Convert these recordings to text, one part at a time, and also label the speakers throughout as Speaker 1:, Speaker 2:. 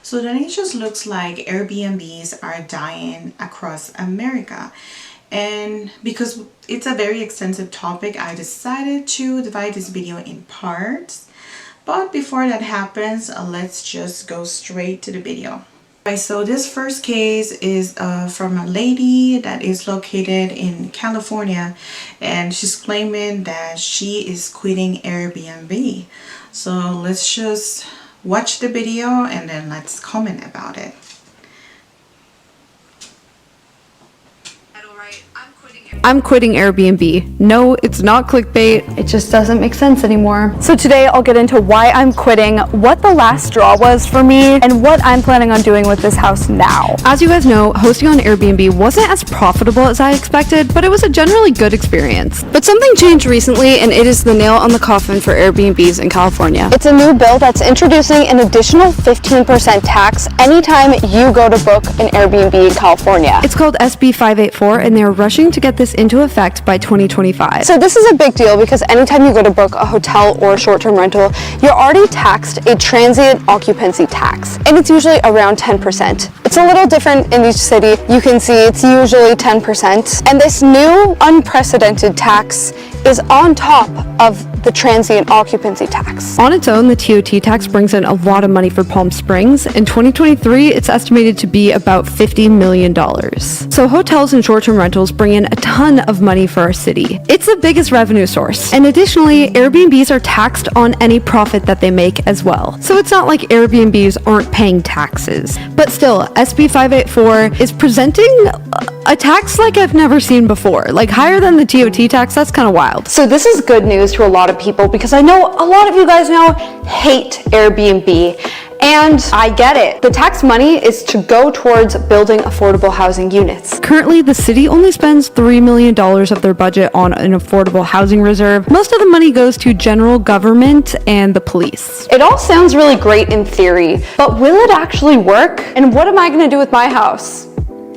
Speaker 1: So then it just looks like Airbnbs are dying across America. And because it's a very extensive topic, I decided to divide this video in parts. But before that happens, let's just go straight to the video. Right, so this first case is from a lady that is located in California, and she's claiming that she is quitting Airbnb. So let's just watch the video and then let's comment about it.
Speaker 2: I'm quitting Airbnb. No, it's not clickbait. It just doesn't make sense anymore. So today I'll get into why I'm quitting, what the last straw was for me, and what I'm planning on doing with this house now. As you guys know, hosting on Airbnb wasn't as profitable as I expected, but it was a generally good experience. But something changed recently, and it is the nail on the coffin for Airbnbs in California. It's a new bill that's introducing an additional 15% tax anytime you go to book an Airbnb in California. It's called SB 584, and they're rushing to get this into effect by 2025. So this is a big deal because anytime you go to book a hotel or a short-term rental, you're already taxed a transient occupancy tax, and it's usually around 10%. It's a little different in each city. You can see it's usually 10%, and this new unprecedented tax is on top of the transient occupancy tax. On its own, the TOT tax brings in a lot of money for Palm Springs. In 2023, it's estimated to be about $50 million. So hotels and short-term rentals bring in a ton of money for our city. It's the biggest revenue source. And additionally, Airbnbs are taxed on any profit that they make as well. So it's not like Airbnbs aren't paying taxes. But still, SB 584 is presenting a tax like I've never seen before, like higher than the TOT tax. That's kind of wild. So this is good news to a lot of people because I know a lot of you guys now hate Airbnb. And I get it. The tax money is to go towards building affordable housing units. Currently, the city only spends $3 million of their budget on an affordable housing reserve. Most of the money goes to general government and the police. It all sounds really great in theory, but will it actually work? And what am I going to do with my house?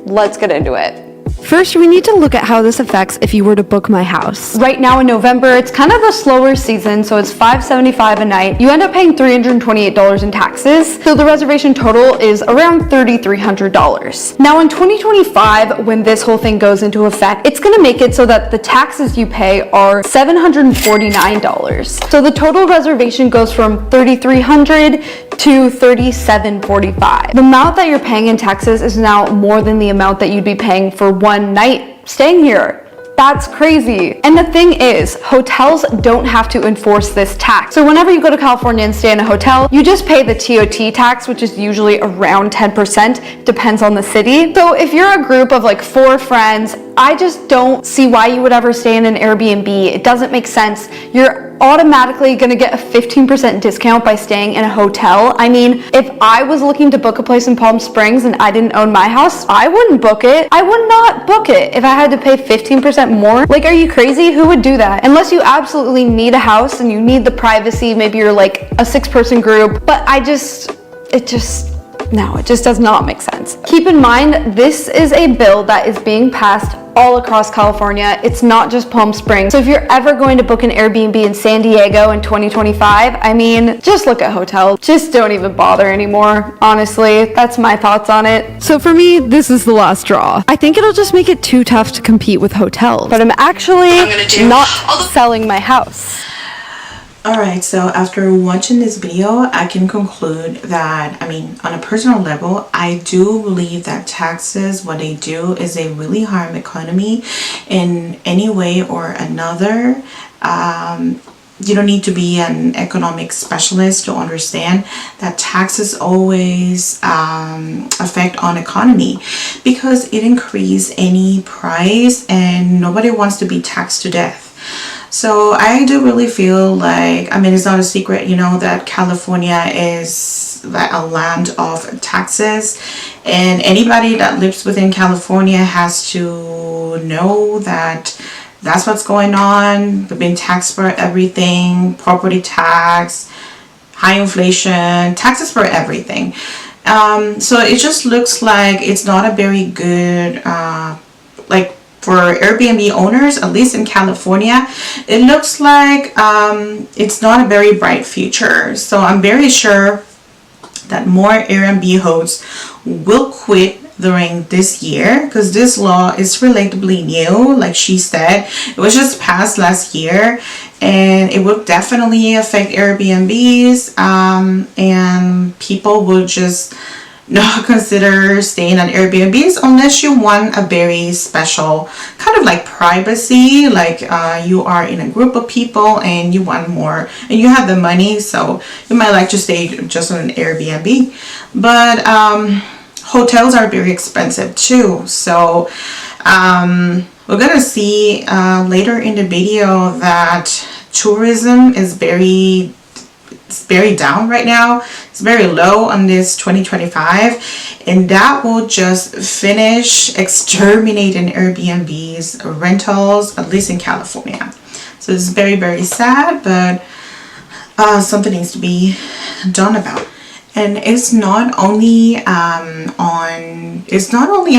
Speaker 2: Let's get into it. First, we need to look at how this affects if you were to book my house. Right now in November, it's kind of the slower season, so it's $575 a night. You end up paying $328 in taxes, so the reservation total is around $3,300. Now in 2025, when this whole thing goes into effect, it's gonna make it so that the taxes you pay are $749. So the total reservation goes from $3,300 to $3,745. The amount that you're paying in taxes is now more than the amount that you'd be paying for one night staying here. That's crazy. And the thing is, hotels don't have to enforce this tax. So whenever you go to California and stay in a hotel, you just pay the TOT tax, which is usually around 10%, depends on the city. So if you're a group of like 4 friends, I just don't see why you would ever stay in an Airbnb. It doesn't make sense. You're automatically gonna get a 15% discount by staying in a hotel. I mean, if I was looking to book a place in Palm Springs and I didn't own my house, I wouldn't book it. I would not book it if I had to pay 15% more. Like, are you crazy? Who would do that? Unless you absolutely need a house and you need the privacy, maybe you're like a 6-person group, but no, it just does not make sense. Keep in mind, this is a bill that is being passed all across California. It's not just Palm Springs. So if you're ever going to book an Airbnb in San Diego in 2025, I mean, just look at hotels. Just don't even bother anymore. Honestly, that's my thoughts on it. So for me, this is the last straw. I think it'll just make it too tough to compete with hotels. But I'm actually not selling my house.
Speaker 1: Alright, so after watching this video, I can conclude that, I mean, on a personal level, I do believe that taxes, what they do is they really harm economy in any way or another. You don't need to be an economic specialist to understand that taxes always affect on economy because it increases any price and nobody wants to be taxed to death. So I do really feel like, I mean, it's not a secret, you know, that California is a land of taxes, and anybody that lives within California has to know that that's what's going on. We've been taxed for everything, property tax, high inflation, taxes for everything. So it just looks like it's not a very good, like, for Airbnb owners, at least in California, it looks like it's not a very bright future. So I'm very sure that more Airbnb hosts will quit during this year, because this law is relatively new. Like she said, it was just passed last year, and it will definitely affect Airbnbs, and people will just not consider staying on Airbnbs unless you want a very special kind of like privacy, like you are in a group of people and you want more and you have the money, so you might like to stay just on an Airbnb. But hotels are very expensive too, so we're gonna see later in the video that tourism is very down right now. It's very low on this 2025, and that will just finish exterminating Airbnb's rentals, at least in California. So it's very sad, but something needs to be done about. And it's not only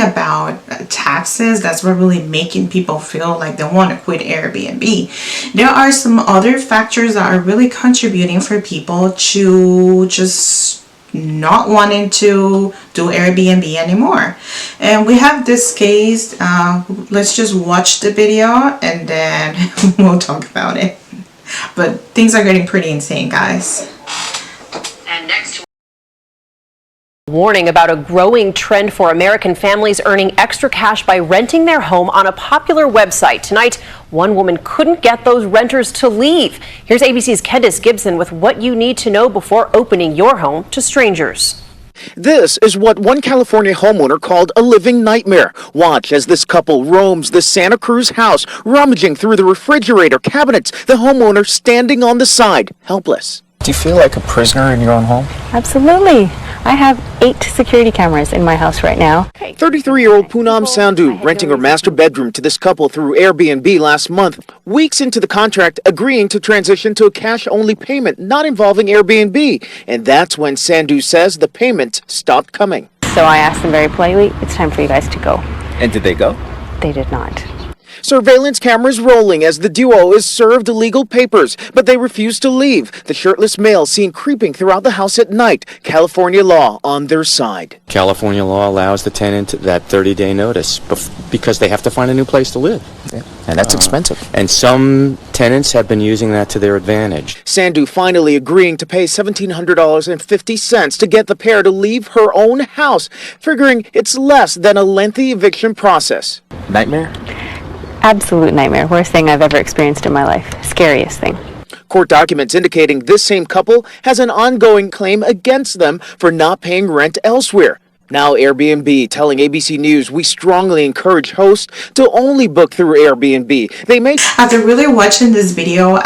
Speaker 1: about taxes that's what really making people feel like they want to quit Airbnb. There are some other factors that are really contributing for people to just not wanting to do Airbnb anymore. And we have this case. Let's just watch the video and then we'll talk about it. But things are getting pretty insane, guys.
Speaker 3: And next, warning about a growing trend for American families earning extra cash by renting their home on a popular website. Tonight, one woman couldn't get those renters to leave. Here's ABC's Candace Gibson with what you need to know before opening your home to strangers.
Speaker 4: This is what one California homeowner called a living nightmare. Watch as this couple roams the Santa Cruz house, rummaging through the refrigerator cabinets, the homeowner standing on the side, helpless.
Speaker 5: Do you feel like a prisoner in your own home?
Speaker 6: Absolutely. I have 8 security cameras in my house right now.
Speaker 4: 33-year-old Poonam Sandhu renting her master bedroom to this couple through Airbnb last month. Weeks into the contract, agreeing to transition to a cash-only payment not involving Airbnb. And that's when Sandhu says the payment stopped coming.
Speaker 6: So I asked them very politely, it's time for you guys to go.
Speaker 5: And did they go?
Speaker 6: They did not.
Speaker 4: Surveillance cameras rolling as the duo is served legal papers, but they refuse to leave. The shirtless male seen creeping throughout the house at night. California law on their side.
Speaker 7: California law allows the tenant that 30-day notice because they have to find a new place to live.
Speaker 5: Yeah. And that's expensive.
Speaker 7: And some tenants have been using that to their advantage.
Speaker 4: Sandhu finally agreeing to pay $1,750 to get the pair to leave her own house, figuring it's less than a lengthy eviction process.
Speaker 5: Nightmare?
Speaker 6: Absolute nightmare. Worst thing I've ever experienced in my life. Scariest thing.
Speaker 4: Court documents indicating this same couple has an ongoing claim against them for not paying rent elsewhere. Now Airbnb telling ABC News we strongly encourage hosts to only book through Airbnb. They may...
Speaker 1: After really watching this video,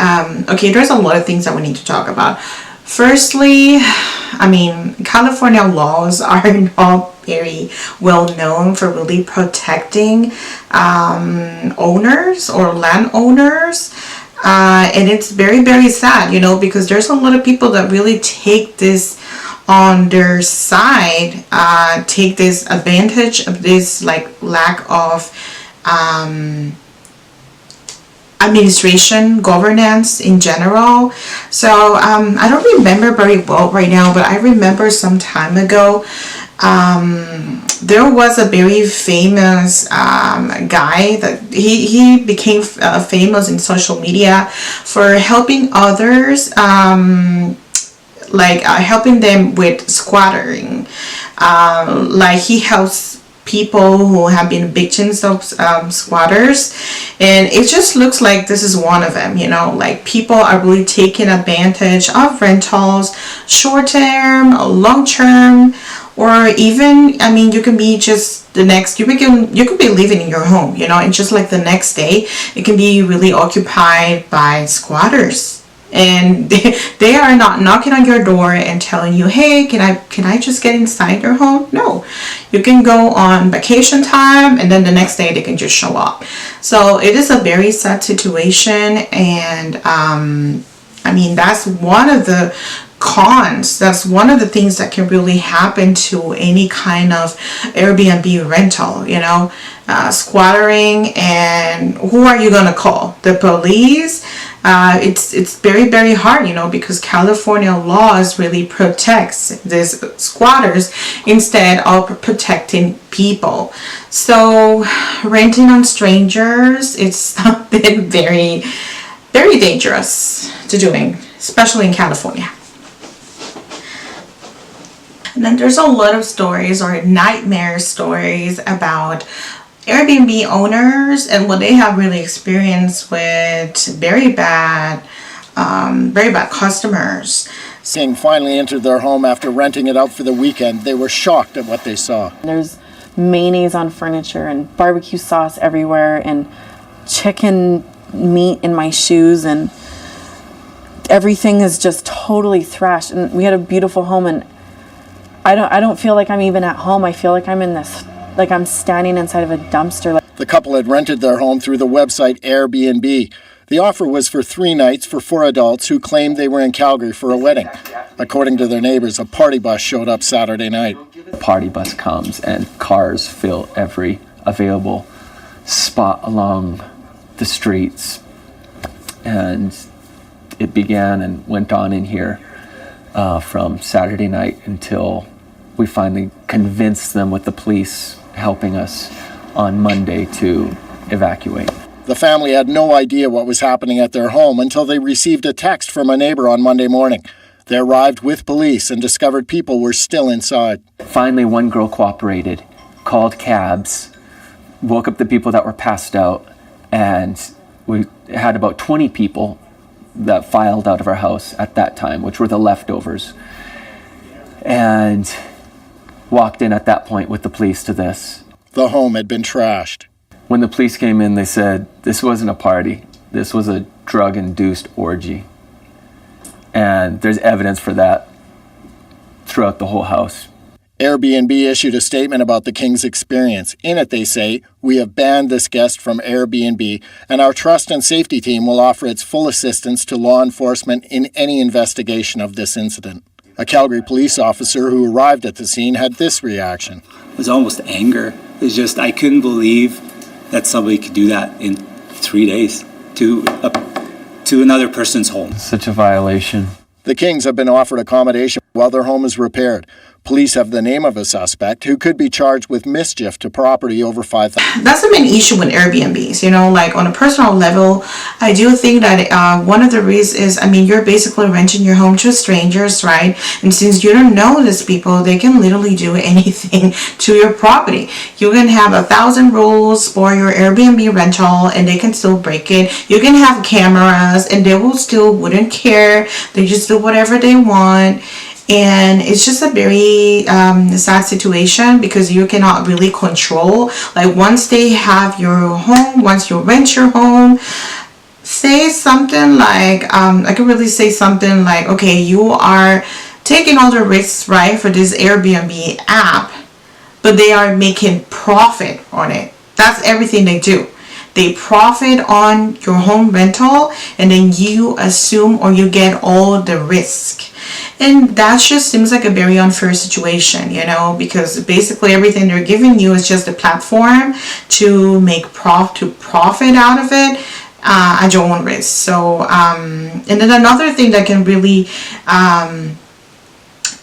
Speaker 1: okay, there's a lot of things that we need to talk about. Firstly, I mean, California laws are not very well known for really protecting owners or landowners. And it's very sad, you know, because there's a lot of people that really take this on their side, take this advantage of this like lack of administration, governance in general. So I don't remember very well right now, but I remember some time ago there was a very famous guy that he became famous in social media for helping others, helping them with squattering. Like he helps people who have been victims of squatters, and it just looks like this is one of them, you know, like people are really taking advantage of rentals, short term, long term, or even, I mean, you can be just the next, you could be living in your home, you know, and just like the next day it can be really occupied by squatters. And they are not knocking on your door and telling you, hey, can I just get inside your home? No, you can go on vacation time and then the next day they can just show up. So it is a very sad situation, and I mean, that's one of the cons. That's one of the things that can really happen to any kind of Airbnb rental, you know, squattering. And who are you gonna call? The police? It's very, very hard, because California laws really protects these squatters instead of protecting people. So renting on strangers, it's something very, very dangerous to doing, especially in California. And then there's a lot of stories or nightmare stories about Airbnb owners and what they have really experienced with very bad customers.
Speaker 8: King finally entered their home after renting it out for the weekend. They were shocked at what they saw.
Speaker 9: There's mayonnaise on furniture and barbecue sauce everywhere and chicken meat in my shoes, and everything is just totally thrashed. And we had a beautiful home, and I don't feel like I'm even at home. I feel like I'm in this, like I'm standing inside of a dumpster.
Speaker 8: The couple had rented their home through the website Airbnb. The offer was for 3 nights for 4 adults who claimed they were in Calgary for a wedding. According to their neighbors, a party bus showed up Saturday night.
Speaker 10: The party bus comes and cars fill every available spot along the streets. And it began and went on in here from Saturday night until we finally convinced them, with the police helping us on Monday, to evacuate.
Speaker 8: The family had no idea what was happening at their home until they received a text from a neighbor on Monday morning. They arrived with police and discovered people were still inside.
Speaker 10: Finally, one girl cooperated, called cabs, woke up the people that were passed out, and we had about 20 people that filed out of our house at that time, which were the leftovers, and walked in at that point with the police to this.
Speaker 8: The home had been trashed.
Speaker 10: When the police came in, they said this wasn't a party. This was a drug-induced orgy. And there's evidence for that throughout the whole house.
Speaker 8: Airbnb issued a statement about the King's experience. In it, they say, "We have banned this guest from Airbnb, and our trust and safety team will offer its full assistance to law enforcement in any investigation of this incident." A Calgary police officer who arrived at the scene had this reaction.
Speaker 11: It was almost anger. It's just, I couldn't believe that somebody could do that in 3 days to another person's home.
Speaker 10: Such a violation.
Speaker 8: The Kings have been offered accommodation while their home is repaired. Police have the name of a suspect who could be charged with mischief to property over $5,000.
Speaker 1: That's the main issue with Airbnbs, like on a personal level. I do think that one of the reasons is, you're basically renting your home to strangers, right? And since you don't know these people, they can literally do anything to your property. You can have 1,000 rules for your Airbnb rental and they can still break it. You can have cameras and they will still wouldn't care. They just do whatever they want. And it's just a very sad situation because you cannot really control. Like once they have your home, once you rent your home, say something like, I could really say something like, okay, you are taking all the risks, right, for this Airbnb app, but they are making profit on it. That's everything they do. They profit on your home rental and then you assume or you get all the risk. And that just seems like a very unfair situation, because basically everything they're giving you is just a platform to make profit out of it at your own risk. So, and then another thing that can really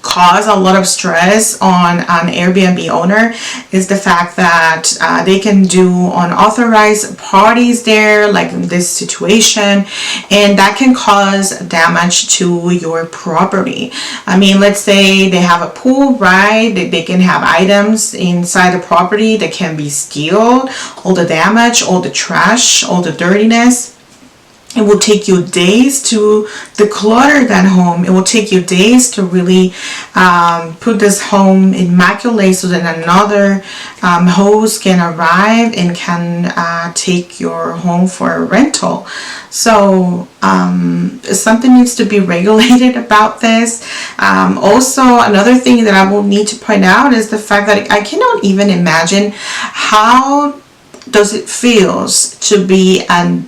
Speaker 1: cause a lot of stress on an Airbnb owner is the fact that they can do unauthorized parties there, like in this situation, and that can cause damage to your property. Let's say they have a pool, right? They can have items inside the property that can be stolen, all the damage, all the trash, all the dirtiness. It will take you days to declutter that home. It will take you days to really put this home immaculate so that another host can arrive and can take your home for a rental. So something needs to be regulated about this. Also, another thing that I will need to point out is the fact that I cannot even imagine how does it feels to be a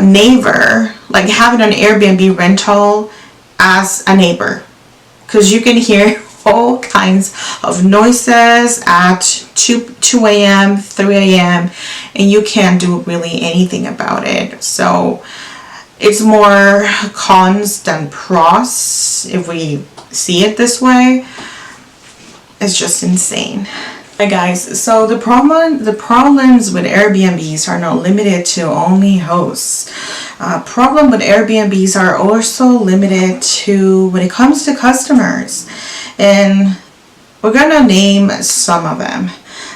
Speaker 1: neighbor, like having an Airbnb rental as a neighbor, because you can hear all kinds of noises at 2 a.m., 3 a.m., and you can't do really anything about it. So it's more cons than pros if we see it this way. It's just insane. Hi guys, so the problems with Airbnbs are not limited to only hosts. Problem with Airbnbs are also limited to when it comes to customers, and we're gonna name some of them.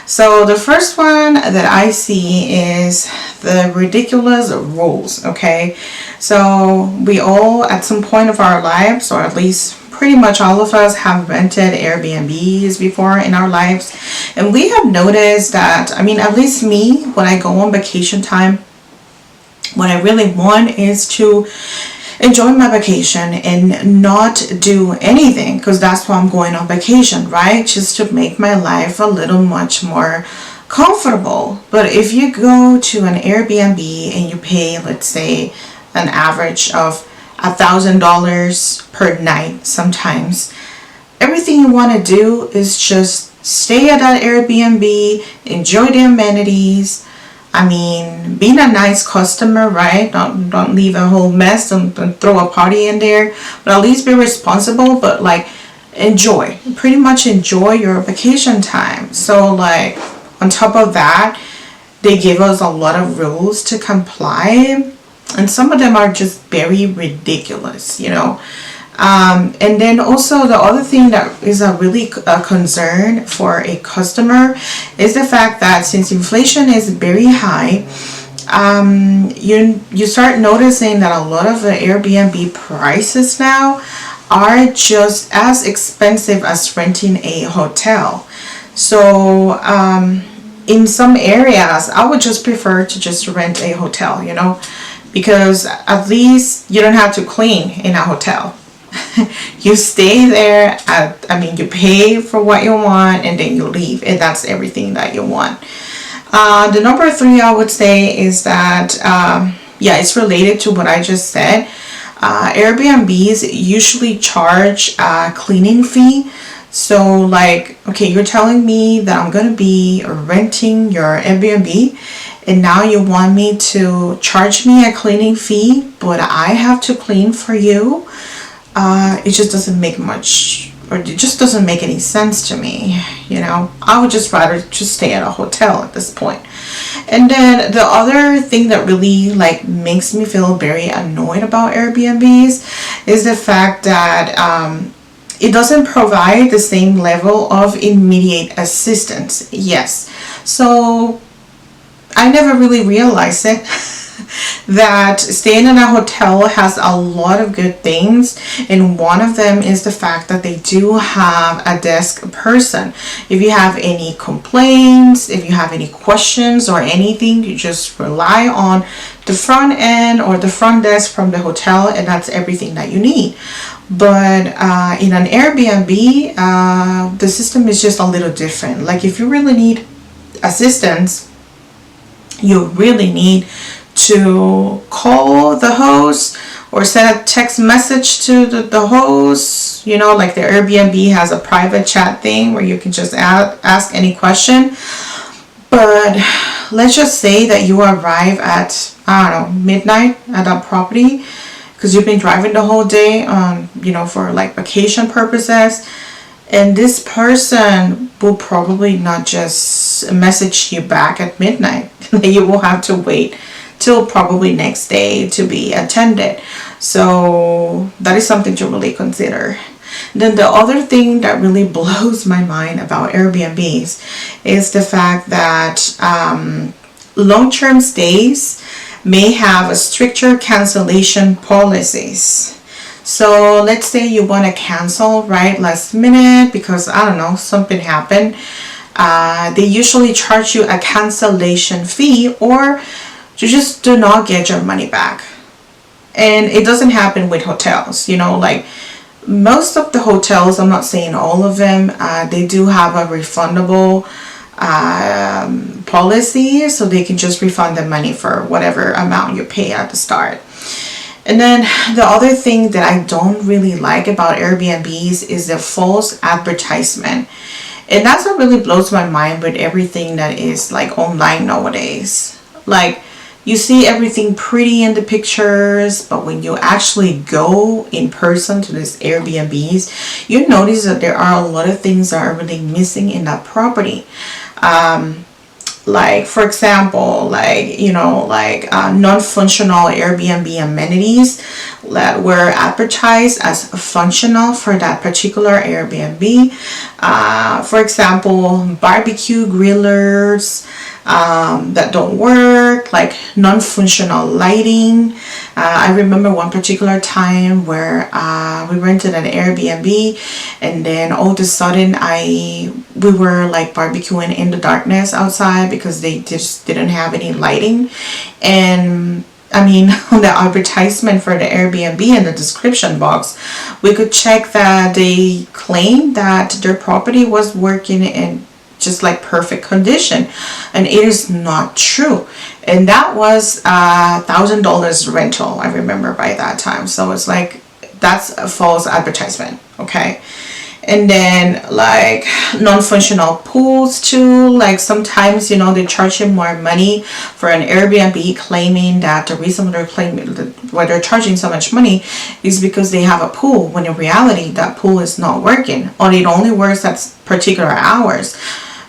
Speaker 1: So the first one that I see is the ridiculous rules. Okay, so we all at some point of our lives, or at least pretty much all of us, have rented Airbnbs before in our lives, and we have noticed that, I mean, at least me, when I go on vacation time, what I really want is to enjoy my vacation and not do anything, because that's why I'm going on vacation, right? Just to make my life a little much more comfortable. But if you go to an Airbnb and you pay, let's say, an average of $1,000 per night, sometimes everything you want to do is just stay at that Airbnb, enjoy the amenities. I mean, being a nice customer, right? Don't leave a whole mess, don't throw a party in there, but at least be responsible. But like, pretty much enjoy your vacation time. So like, on top of that, they give us a lot of rules to comply, and some of them are just very ridiculous, you know. And then also the other thing that is a really concern for a customer is the fact that since inflation is very high, you start noticing that a lot of the Airbnb prices now are just as expensive as renting a hotel. So in some areas, I would just prefer to just rent a hotel, you know, because at least you don't have to clean in a hotel. You stay there, you pay for what you want and then you leave, and that's everything that you want. The number 3 I would say is that, it's related to what I just said. Airbnbs usually charge a cleaning fee. So like, okay, you're telling me that I'm going to be renting your Airbnb, and now you want me to charge me a cleaning fee, but I have to clean for you. It just doesn't make much, or it just doesn't make any sense to me, you know. I would just rather just stay at a hotel at this point. And then the other thing that really like makes me feel very annoyed about Airbnbs is the fact that it doesn't provide the same level of immediate assistance. Yes, so I never really realized it. That staying in a hotel has a lot of good things, and one of them is the fact that they do have a desk person. If you have any complaints, if you have any questions or anything, you just rely on the front end or the front desk from the hotel, and that's everything that you need. But in an Airbnb, the system is just a little different. Like if you really need assistance, you really need to call the host or send a text message to the host. You know, like the Airbnb has a private chat thing where you can just ask any question. But let's just say that you arrive at, I don't know, midnight at that property because you've been driving the whole day, for like vacation purposes. And this person will probably not just message you back at midnight. You will have to wait till probably next day to be attended. So that is something to really consider. Then the other thing that really blows my mind about Airbnbs is the fact that long-term stays may have a stricter cancellation policies. So let's say you want to cancel right last minute because, I don't know, something happened. They usually charge you a cancellation fee, or you just do not get your money back. And it doesn't happen with hotels, like most of the hotels, I'm not saying all of them, they do have a refundable policy, so they can just refund the money for whatever amount you pay at the start. And then the other thing that I don't really like about Airbnbs is the false advertisement. And that's what really blows my mind with everything that is like online nowadays. Like, you see everything pretty in the pictures, but when you actually go in person to these Airbnbs, you notice that there are a lot of things that are really missing in that property. Like, for example, like, non-functional Airbnb amenities that were advertised as functional for that particular Airbnb. For example, barbecue grillers that don't work, like non-functional lighting. I remember one particular time where we rented an Airbnb, and then all of a sudden we were like barbecuing in the darkness outside because they just didn't have any lighting. And I mean, on the advertisement for the Airbnb in the description box, we could check that they claimed that their property was working in just like perfect condition, and it is not true. And that was $1,000 rental, I remember, by that time. So it's like, that's a false advertisement. Okay. And then like non-functional pools too. Like sometimes, they charge you more money for an Airbnb, claiming that the reason why they're charging so much money is because they have a pool, when in reality that pool is not working, or it only works at particular hours,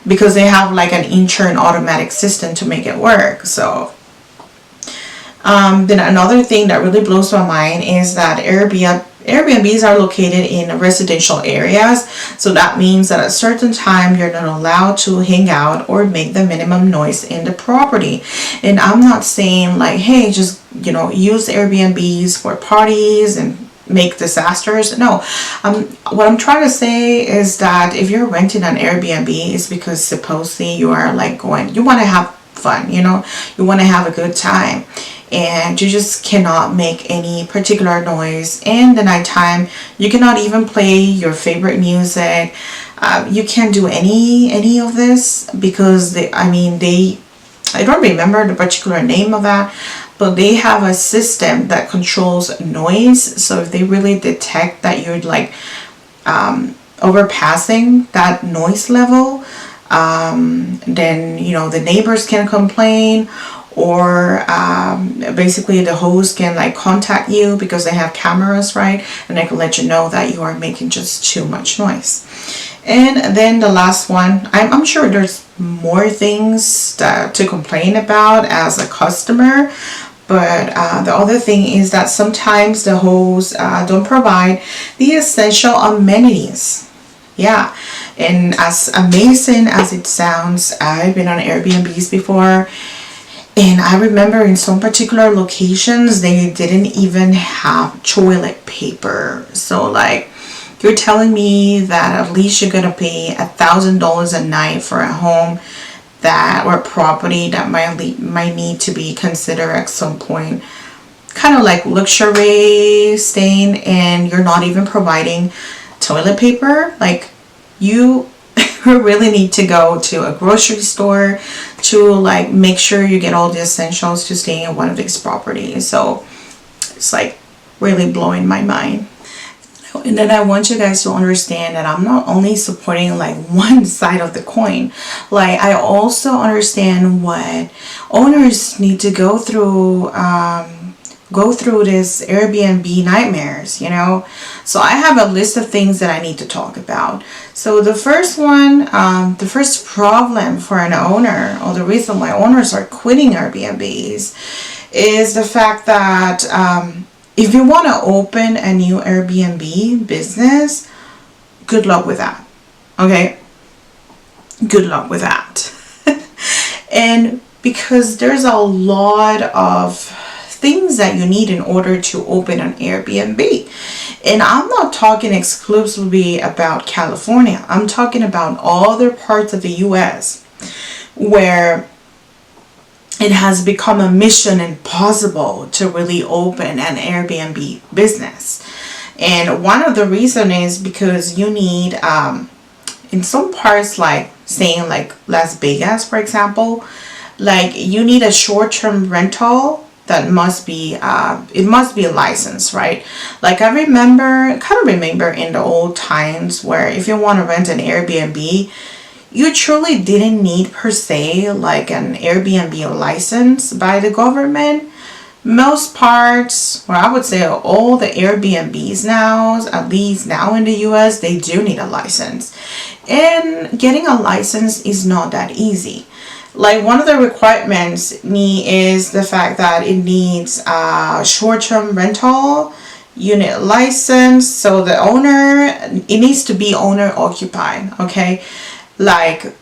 Speaker 1: because they have like an insurance automatic system to make it work. So then another thing that really blows my mind is that Airbnbs are located in residential areas. So that means that at a certain time you're not allowed to hang out or make the minimum noise in the property. And I'm not saying like, hey, just use Airbnbs for parties and make disasters. No, what I'm trying to say is that if you're renting an Airbnb, it's because supposedly you are like you want to have fun, you want to have a good time, and you just cannot make any particular noise in the nighttime. You cannot even play your favorite music. You can't do any of this because I don't remember the particular name of that, but they have a system that controls noise. So if they really detect that you're like overpassing that noise level, then the neighbors can complain, or basically the host can like contact you because they have cameras, right? And they can let you know that you are making just too much noise. And then the last one, I'm sure there's more things to complain about as a customer, but the other thing is that sometimes the hosts don't provide the essential amenities. Yeah, and as amazing as it sounds, I've been on Airbnbs before, and I remember in some particular locations they didn't even have toilet paper. So like, you're telling me that at least you're gonna pay $1,000 a night for a home or a property that might need to be considered at some point kind of like luxury staying, and you're not even providing toilet paper? Like, you really need to go to a grocery store to like make sure you get all the essentials to stay in one of these properties. So it's like really blowing my mind. And then I want you guys to understand that I'm not only supporting like one side of the coin. Like, I also understand what owners need to go through this Airbnb nightmares, So I have a list of things that I need to talk about. So the first one, the first problem for an owner, or the reason why owners are quitting Airbnbs, is the fact that if you want to open a new Airbnb business, good luck with that. Okay? Good luck with that. And because there's a lot of things that you need in order to open an Airbnb. And I'm not talking exclusively about California. I'm talking about other parts of the US where it has become a mission impossible to really open an Airbnb business. And one of the reasons is because you need, in some parts, like saying like Las Vegas, for example, like you need a short-term rental that must be it must be licensed, right? Like I kind of remember in the old times where if you want to rent an Airbnb, you truly didn't need per se like an Airbnb license by the government. Most parts, or I would say all the Airbnbs now, at least now in the US, they do need a license. And getting a license is not that easy. Like one of the requirements is the fact that it needs a short-term rental unit license. So the owner, it needs to be owner occupied, okay? Like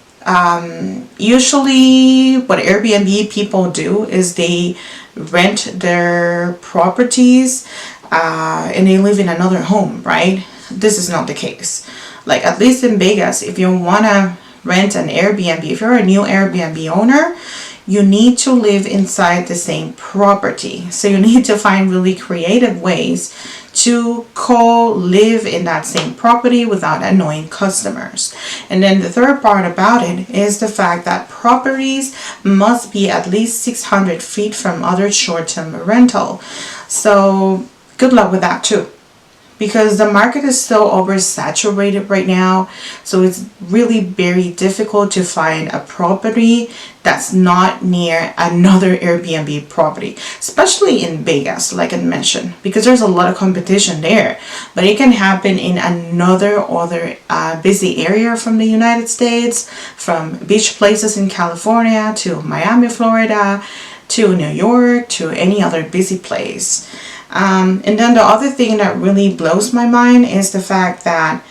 Speaker 1: usually what Airbnb people do is they rent their properties and they live in another home, right? This is not the case. Like at least in Vegas, if you want to rent an Airbnb, if you're a new Airbnb owner, you need to live inside the same property. So you need to find really creative ways to co-live in that same property without annoying customers. And then the third part about it is the fact that properties must be at least 600 feet from other short-term rental. So good luck with that too, because the market is so oversaturated right now. So it's really very difficult to find a property that's not near another Airbnb property, especially in Vegas, like I mentioned, because there's a lot of competition there. But it can happen in another busy area from the United States, from beach places in California to Miami, Florida, to New York, to any other busy place. And then the other thing that really blows my mind is the fact that,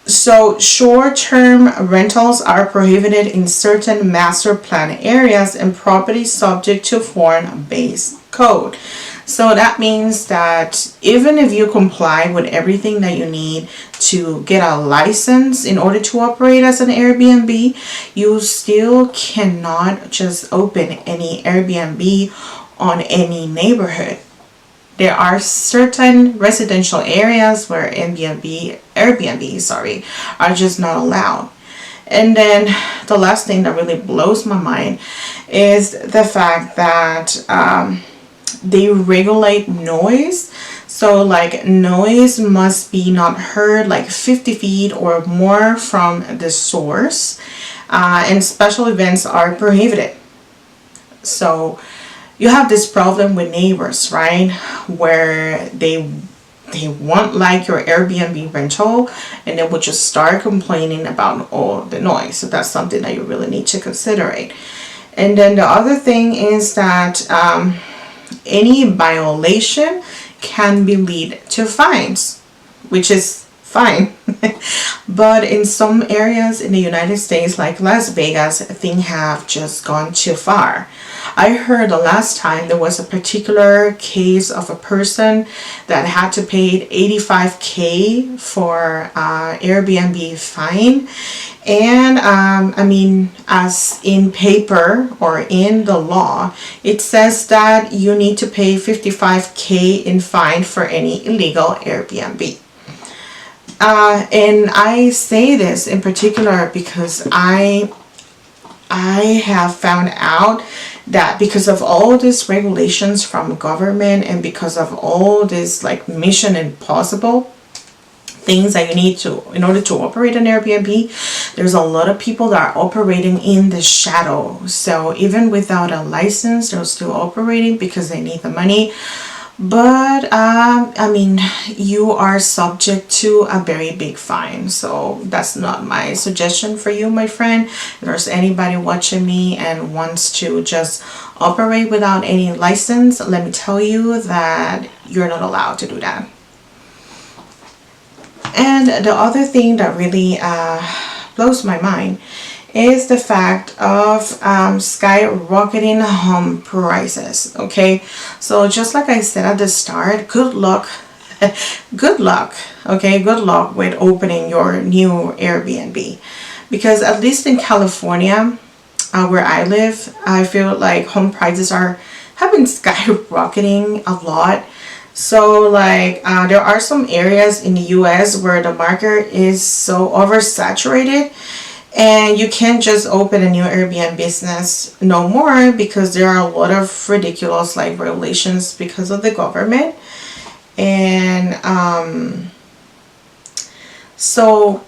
Speaker 1: so short-term rentals are prohibited in certain master plan areas and properties subject to foreign-based code. So that means that even if you comply with everything that you need to get a license in order to operate as an Airbnb, you still cannot just open any Airbnb on any neighborhood. There are certain residential areas where Airbnb are just not allowed. And then the last thing that really blows my mind is the fact that they regulate noise. So like noise must be not heard like 50 feet or more from the source, and special events are prohibited. So you have this problem with neighbors, right, where they want like your Airbnb rental and they would just start complaining about all the noise. So that's something that you really need to consider. And then the other thing is that any violation can be lead to fines, which is fine. But in some areas in the United States, like Las Vegas, things have just gone too far. I heard the last time there was a particular case of a person that had to pay $85,000 for Airbnb fine. And as in paper or in the law, it says that you need to pay $55,000 in fine for any illegal Airbnb. And I say this in particular because I have found out that because of all these regulations from government and because of all this like Mission Impossible things that you need to in order to operate an Airbnb, there's a lot of people that are operating in the shadow. So even without a license, they're still operating because they need the money. But you are subject to a very big fine. So that's not my suggestion for you, my friend. If there's anybody watching me and wants to just operate without any license, let me tell you that you're not allowed to do that. And the other thing that really blows my mind is the fact of skyrocketing home prices. Okay, so just like I said at the start, good luck good luck with opening your new Airbnb, because at least in California, where I live, I feel like home prices have been skyrocketing a lot. So like there are some areas in the US where the market is so oversaturated, And you can't just open a new Airbnb business no more, because there are a lot of ridiculous like regulations because of the government. And so,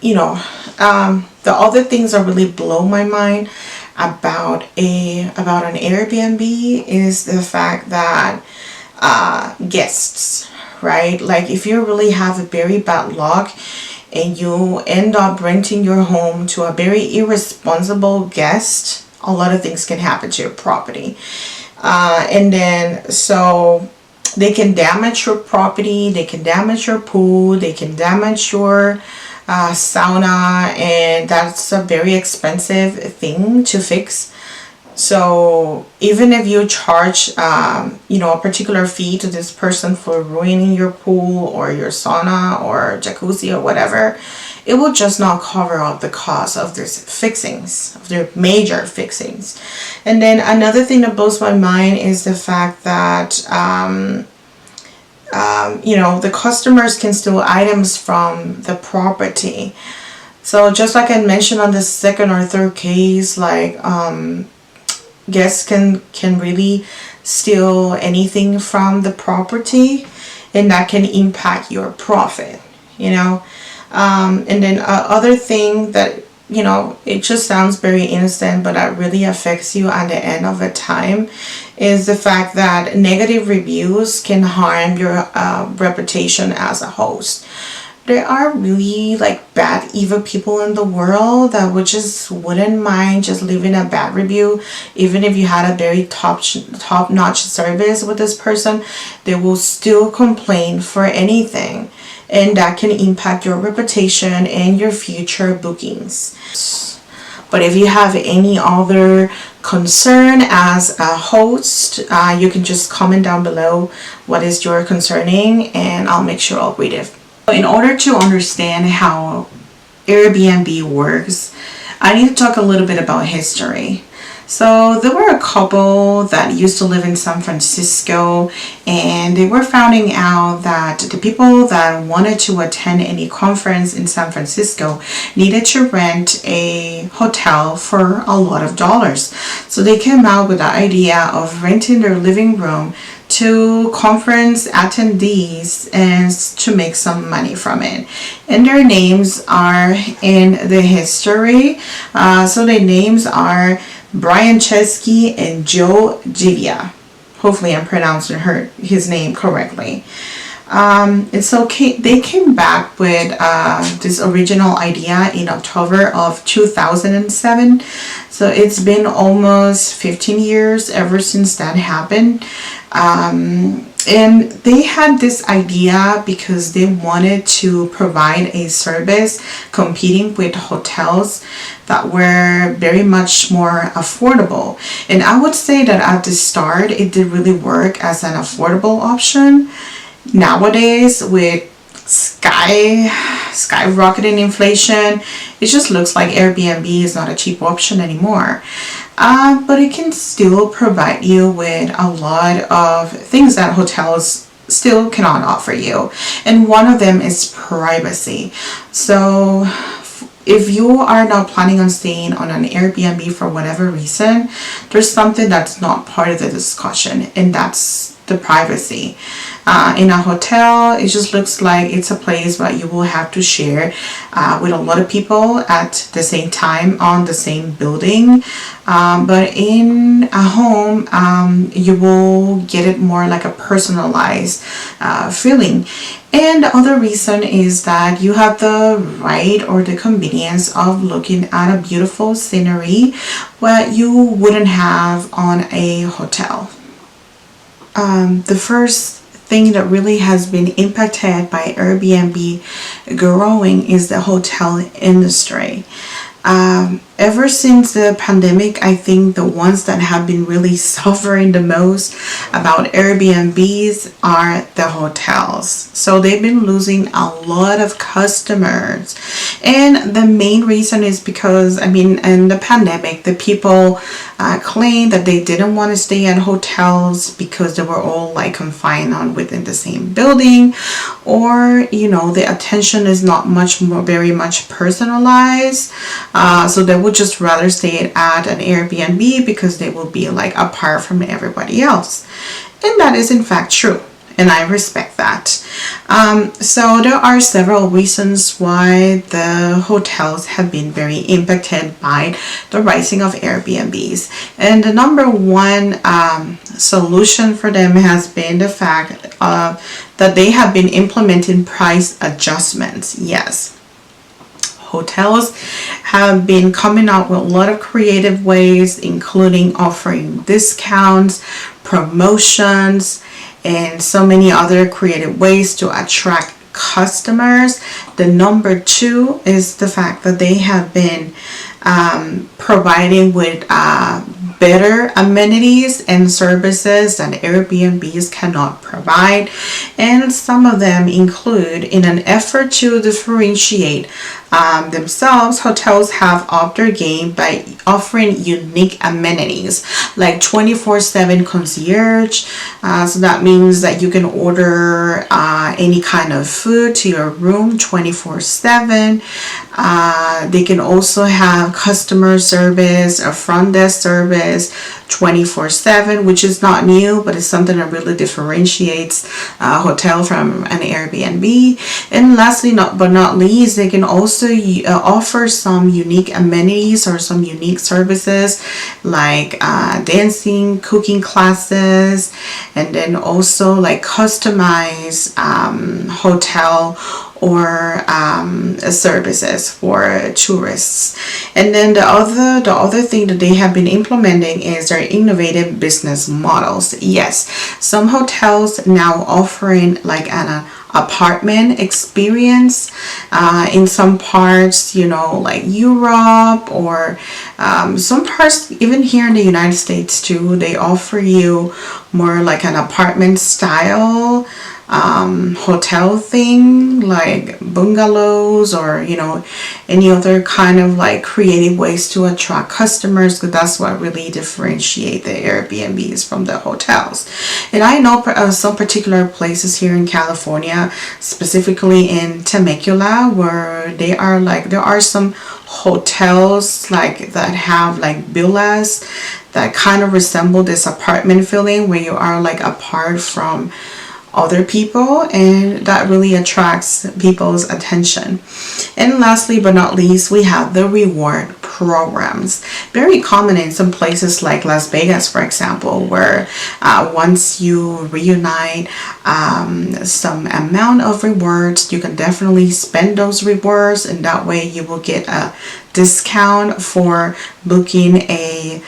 Speaker 1: you know, the other things that really blow my mind about an Airbnb is the fact that guests, right? Like if you really have a very bad luck and you end up renting your home to a very irresponsible guest, a lot of things can happen to your property. And then so they can damage your property, they can damage your pool, they can damage your sauna, and that's a very expensive thing to fix. So even if you charge a particular fee to this person for ruining your pool or your sauna or jacuzzi or whatever, it will just not cover up the cost of these fixings, of their major fixings. And then another thing that blows my mind is the fact that the customers can steal items from the property. So just like I mentioned on the second or third case, like guests can really steal anything from the property, and that can impact your profit, and then other thing that it just sounds very innocent, but that really affects you at the end of the time, is the fact that negative reviews can harm your reputation as a host. There are really like bad, evil people in the world that wouldn't mind just leaving a bad review. Even if you had a very top-notch service with this person, they will still complain for anything. And that can impact your reputation and your future bookings. But if you have any other concern as a host, you can just comment down below what is your concerning, and I'll make sure I'll read it. In order to understand how Airbnb works, I need to talk a little bit about history. So there were a couple that used to live in San Francisco, and they were finding out that the people that wanted to attend any conference in San Francisco needed to rent a hotel for a lot of dollars. So they came out with the idea of renting their living room to conference attendees and to make some money from it. And their names are in the history. So their names are Brian Chesky and Joe Givia. Hopefully I'm pronouncing his name correctly. And so they came back with this original idea in October of 2007. So it's been almost 15 years ever since that happened. And they had this idea because they wanted to provide a service competing with hotels that were very much more affordable. And I would say that at the start, it did really work as an affordable option. Nowadays, with skyrocketing inflation, it just looks like Airbnb is not a cheap option anymore. But it can still provide you with a lot of things that hotels still cannot offer you. And one of them is privacy. So if you are not planning on staying on an Airbnb for whatever reason, there's something that's not part of the discussion, and that's the privacy. In a hotel, it just looks like it's a place that you will have to share with a lot of people at the same time on the same building. But in a home, you will get it more like a personalized feeling. And the other reason is that you have the right or the convenience of looking at a beautiful scenery what you wouldn't have on a hotel. The first thing that really has been impacted by Airbnb growing is the hotel industry. Ever since the pandemic, I think the ones that have been really suffering the most about Airbnbs are the hotels. So they've been losing a lot of customers. And the main reason is because, I mean, in the pandemic, the people claimed that they didn't want to stay at hotels because they were all like confined on within the same building, or the attention is not very much personalized, so they would just rather stay at an Airbnb because they will be like apart from everybody else. And that is in fact true, and I respect that. So there are several reasons why the hotels have been very impacted by the rising of Airbnbs. And the number one solution for them has been the fact that they have been implementing price adjustments. Yes. Hotels have been coming out with a lot of creative ways, including offering discounts, promotions, and so many other creative ways to attract customers. The number two is the fact that they have been providing with better amenities and services that Airbnbs cannot provide, and some of them include, in an effort to differentiate themselves, hotels have upped their game by offering unique amenities like 24/7 concierge. So that means that you can order any kind of food to your room 24/7. They can also have customer service or front desk service 24/7, which is not new, but it's something that really differentiates a hotel from an Airbnb. And lastly, but not least, they can also offer some unique amenities or some unique services like dancing, cooking classes, and then also like customized hotel or services for tourists. And then the other thing that they have been implementing is their innovative business models. Yes, some hotels now offering like an apartment experience in some parts, like Europe, or some parts even here in the United States too. They offer you more like an apartment style hotel thing, like bungalows, or any other kind of like creative ways to attract customers, because that's what really differentiate the Airbnbs from the hotels. And I know some particular places here in California, specifically in Temecula, where there are some hotels like that have like villas that kind of resemble this apartment feeling, where you are like apart from other people, and that really attracts people's attention. And lastly but not least, we have the reward programs, very common in some places like Las Vegas, for example, where once you reunite some amount of rewards, you can definitely spend those rewards, and that way you will get a discount for booking a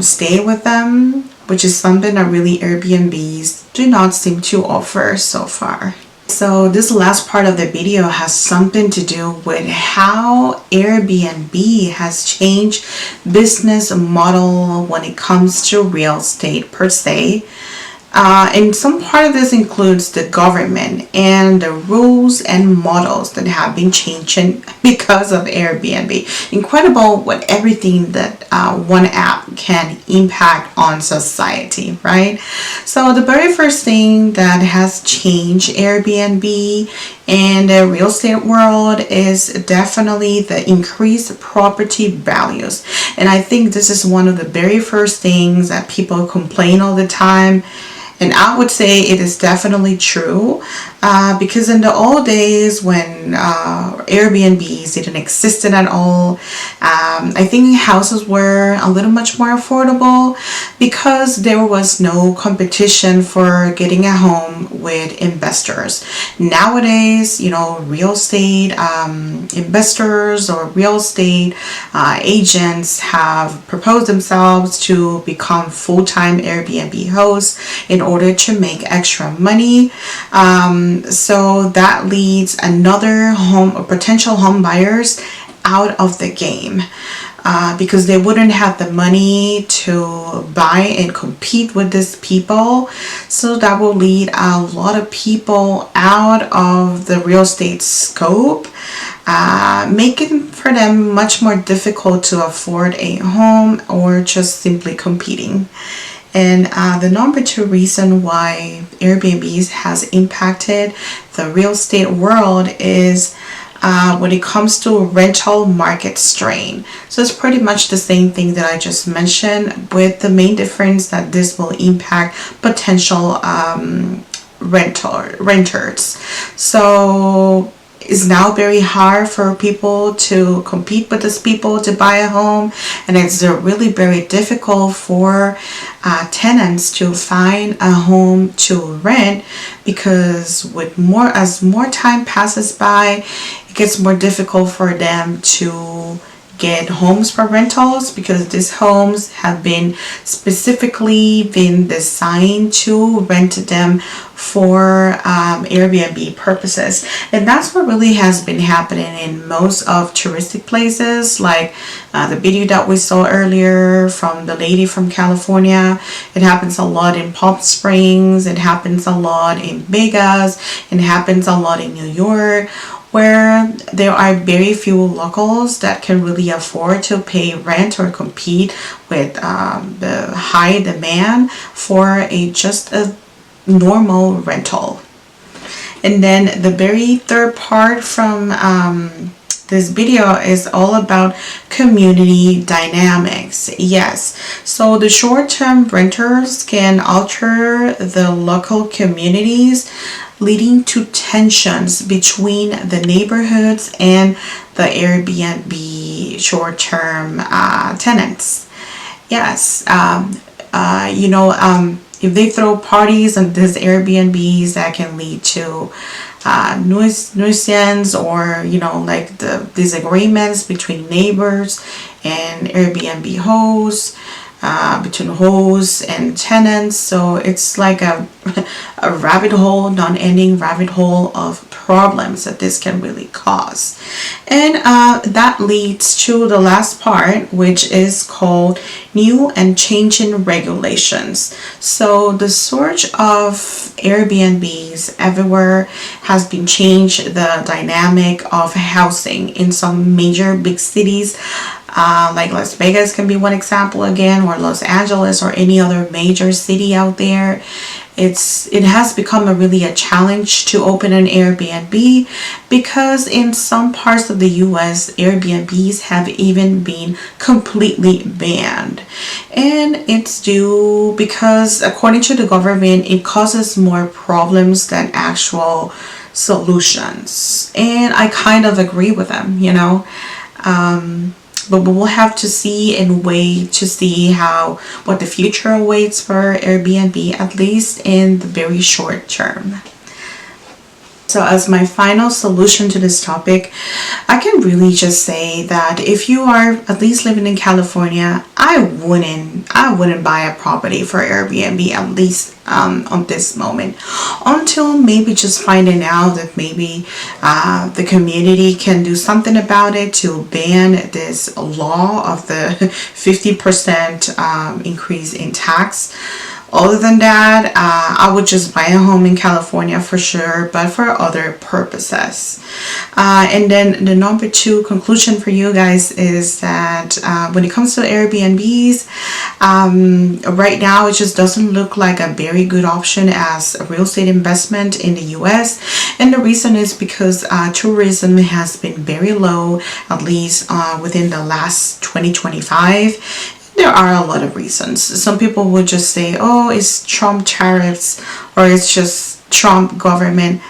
Speaker 1: stay with them, which is something that really Airbnbs do not seem to offer so far. So this last part of the video has something to do with how Airbnb has changed business model when it comes to real estate per se. And some part of this includes the government and the rules and models that have been changing because of Airbnb. Incredible what everything that one app can impact on society, right? So the very first thing that has changed Airbnb and the real estate world is definitely the increased property values. And I think this is one of the very first things that people complain all the time. And I would say it is definitely true, because in the old days when Airbnbs didn't exist at all, I think houses were a little much more affordable because there was no competition for getting a home with investors. Nowadays, real estate investors or real estate agents have proposed themselves to become full-time Airbnb hosts in order to make extra money. So that leads another potential home buyers out of the game. because they wouldn't have the money to buy and compete with these people. So that will lead a lot of people out of the real estate scope, making for them much more difficult to afford a home or just simply competing. And the number two reason why Airbnbs has impacted the real estate world is when it comes to rental market strain. So it's pretty much the same thing that I just mentioned, with the main difference that this will impact potential renters. So it's now very hard for people to compete with these people to buy a home, and it's really very difficult for tenants to find a home to rent, because as more time passes by, it gets more difficult for them to get homes for rentals, because these homes have been specifically designed to rent them for Airbnb purposes. And that's what really has been happening in most of touristic places, like the video that we saw earlier from the lady from California. It happens a lot in Palm Springs, it happens a lot in Vegas, it happens a lot in New York, where there are very few locals that can really afford to pay rent or compete with the high demand for just a normal rental. And then the very third part from this video is all about community dynamics. Yes, so the short-term renters can alter the local communities, leading to tensions between the neighborhoods and the Airbnb short-term tenants. Yes, if they throw parties on these Airbnbs, that can lead to nuisance, or like the disagreements between neighbors and Airbnb hosts, between hosts and tenants. So it's like a rabbit hole, non-ending rabbit hole of problems that this can really cause. And that leads to the last part, which is called new and changing regulations. So the surge of Airbnbs everywhere has been changed the dynamic of housing in some major big cities. Like Las Vegas can be one example again, or Los Angeles, or any other major city out there. It has become really a challenge to open an Airbnb, because in some parts of the US, Airbnbs have even been completely banned. And it's due because, according to the government, it causes more problems than actual solutions. And I kind of agree with them, but we'll have to see and wait to see what the future awaits for Airbnb, at least in the very short term. So as my final solution to this topic, I can really just say that if you are at least living in California, I wouldn't buy a property for Airbnb, at least on this moment, until maybe just finding out that maybe the community can do something about it to ban this law of the 50% increase in tax. Other than that, I would just buy a home in California for sure, but for other purposes. And then the number two conclusion for you guys is that when it comes to Airbnbs, right now it just doesn't look like a very good option as a real estate investment in the US. And the reason is because tourism has been very low, at least within the last 2025. There are a lot of reasons. Some people would just say, oh, it's Trump tariffs, or it's just Trump government.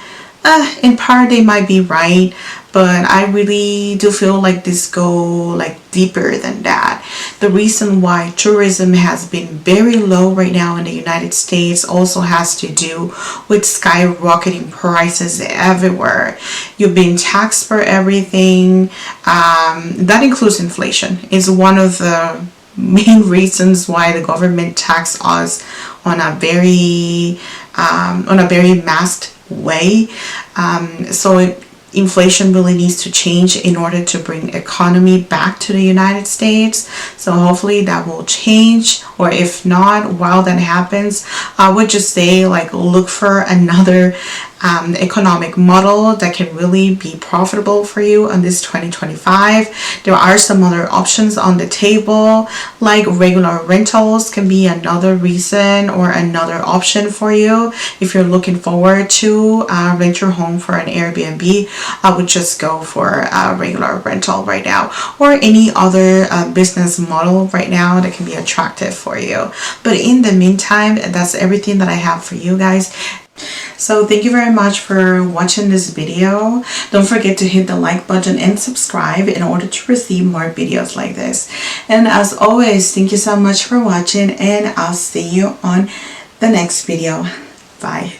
Speaker 1: In part, they might be right, but I really do feel like this go deeper than that. The reason why tourism has been very low right now in the United States also has to do with skyrocketing prices everywhere. You're being taxed for everything. That includes inflation. It's one of the main reasons why the government tax us on a very masked way. So inflation really needs to change in order to bring economy back to the United States. So hopefully that will change, or if not, while that happens, I would just say like look for another economic model that can really be profitable for you on this 2025. There are some other options on the table, like regular rentals can be another reason or another option for you. If you're looking forward to rent your home for an Airbnb, I would just go for a regular rental right now, or any other business model right now that can be attractive for you. But in the meantime, that's everything that I have for you guys. So thank you very much for watching this video. Don't forget to hit the like button and subscribe in order to receive more videos like this. And as always, thank you so much for watching, and I'll see you on the next video. Bye.